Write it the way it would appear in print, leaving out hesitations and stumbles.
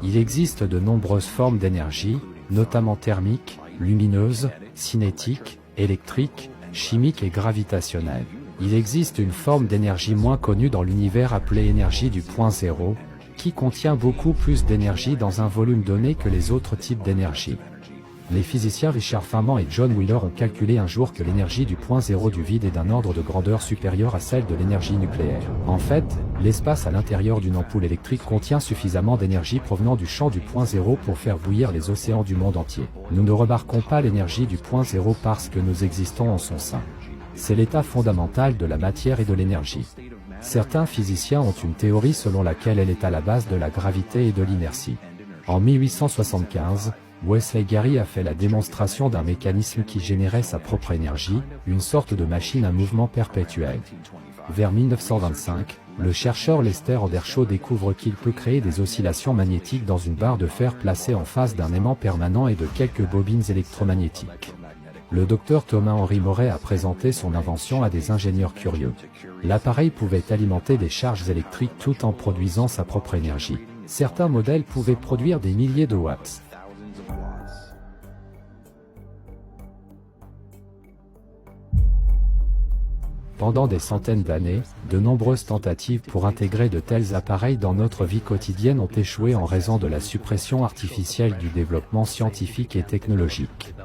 Il existe de nombreuses formes d'énergie, notamment thermique, lumineuse, cinétique, électrique, chimique et gravitationnelle. Il existe une forme d'énergie moins connue dans l'univers appelée énergie du point zéro, qui contient beaucoup plus d'énergie dans un volume donné que les autres types d'énergie. Les physiciens Richard Feynman et John Wheeler ont calculé un jour que l'énergie du point zéro du vide est d'un ordre de grandeur supérieur à celle de l'énergie nucléaire. En fait, l'espace à l'intérieur d'une ampoule électrique contient suffisamment d'énergie provenant du champ du point zéro pour faire bouillir les océans du monde entier. Nous ne remarquons pas l'énergie du point zéro parce que nous existons en son sein. C'est l'état fondamental de la matière et de l'énergie. Certains physiciens ont une théorie selon laquelle elle est à la base de la gravité et de l'inertie. En 1875, Wesley Gary a fait la démonstration d'un mécanisme qui générait sa propre énergie, une sorte de machine à mouvement perpétuel. Vers 1925, le chercheur Lester Andershaw découvre qu'il peut créer des oscillations magnétiques dans une barre de fer placée en face d'un aimant permanent et de quelques bobines électromagnétiques. Le docteur Thomas-Henry Moret a présenté son invention à des ingénieurs curieux. L'appareil pouvait alimenter des charges électriques tout en produisant sa propre énergie. Certains modèles pouvaient produire des milliers de watts. Pendant des centaines d'années, de nombreuses tentatives pour intégrer de tels appareils dans notre vie quotidienne ont échoué en raison de la suppression artificielle du développement scientifique et technologique.